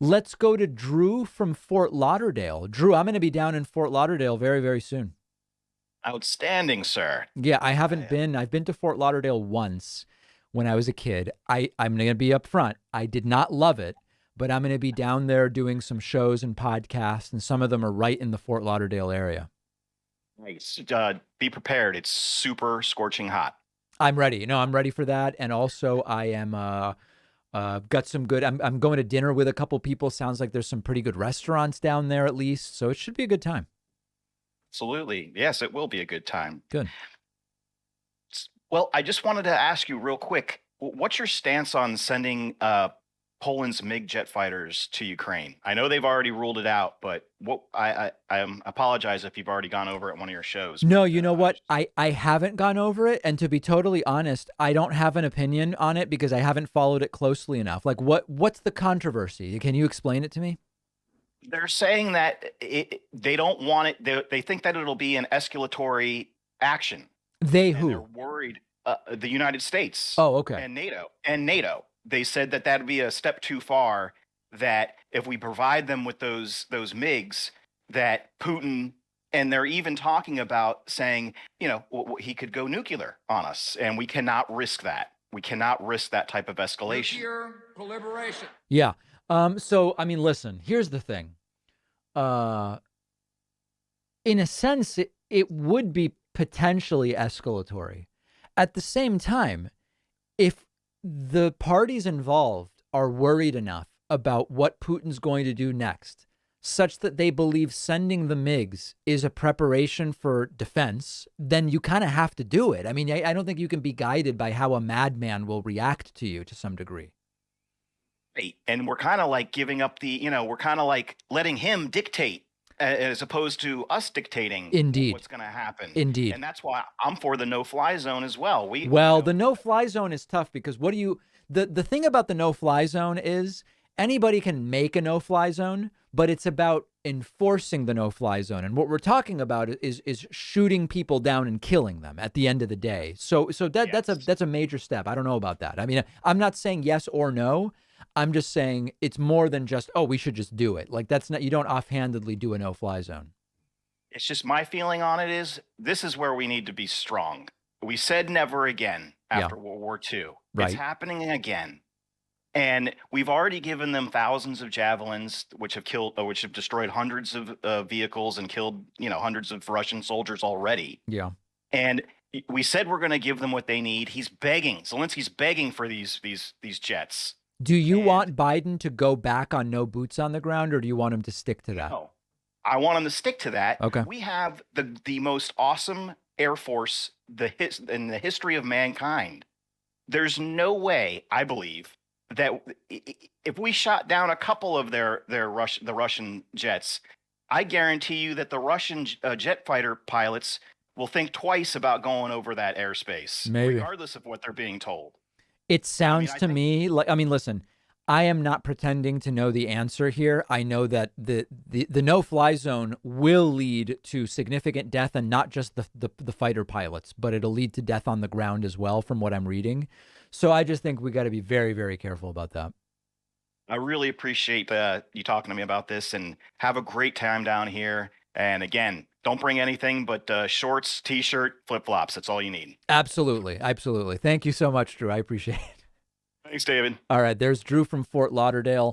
Let's go to Drew from Fort Lauderdale. Drew, I'm going to be down in Fort Lauderdale very, very soon. Outstanding, sir. Yeah, I haven't been. I've been to Fort Lauderdale once when I was a kid. I'm going to be upfront. I did not love it, but I'm going to be down there doing some shows and podcasts, and some of them are right in the Fort Lauderdale area. Nice. Be prepared. It's super scorching hot. I'm ready. No, I'm ready for that. And also, I am got some good. I'm going to dinner with a couple people. Sounds like there's some pretty good restaurants down there, at least. So it should be a good time. Absolutely. Yes, it will be a good time. Good. Well, I just wanted to ask you real quick, what's your stance on sending Poland's MiG jet fighters to Ukraine? I know they've already ruled it out, but I apologize if you've already gone over it at one of your shows. No, you know what? I haven't gone over it, and to be totally honest, I don't have an opinion on it because I haven't followed it closely enough. Like, what's the controversy? Can you explain it to me? They're saying that they don't want it. They think that it'll be an escalatory action. They and who? They're worried. The United States. Oh, okay. And NATO. They said that that'd be a step too far. That if we provide them with those MiGs, that Putin, and they're even talking about saying, he could go nuclear on us, and we cannot risk that. We cannot risk that type of escalation. Nuclear proliferation. Yeah. So, I mean, listen, here's the thing. In a sense, it would be potentially escalatory. At the same time, if the parties involved are worried enough about what Putin's going to do next, such that they believe sending the MiGs is a preparation for defense, then you kind of have to do it. I mean, I don't think you can be guided by how a madman will react to you to some degree. And we're kind of like giving up we're kind of like letting him dictate as opposed to us dictating what's going to happen. Indeed. And that's why I'm for the no-fly zone as well. The no-fly zone is tough because the thing about the no-fly zone is anybody can make a no-fly zone, but it's about enforcing the no-fly zone. And what we're talking about is shooting people down and killing them at the end of the day. So that's a major step. I don't know about that. I mean, I'm not saying yes or no. I'm just saying it's more than just, we should just do it. Like you don't offhandedly do a no-fly zone. It's just my feeling on it is this is where we need to be strong. We said never again after World War II. Right. It's happening again. And we've already given them thousands of javelins, which have destroyed hundreds of vehicles and killed, hundreds of Russian soldiers already. Yeah. And we said we're going to give them what they need. He's begging. Zelensky's begging for these jets. Do you want Biden to go back on no boots on the ground, or do you want him to stick to that? No, I want him to stick to that. Okay. We have the most awesome Air Force in the history of mankind. There's no way, I believe, that if we shot down a couple of the Russian jets, I guarantee you that the Russian jet fighter pilots will think twice about going over that airspace, regardless of what they're being told. It sounds to me like, listen, I am not pretending to know the answer here. I know that the no-fly zone will lead to significant death, and not just the fighter pilots, but it'll lead to death on the ground as well, from what I'm reading. So I just think we got to be very, very careful about that. I really appreciate you talking to me about this, and have a great time down here. And again, don't bring anything but shorts, T-shirt, flip-flops. That's all you need. Absolutely. Absolutely. Thank you so much, Drew. I appreciate it. Thanks, David. All right. There's Drew from Fort Lauderdale.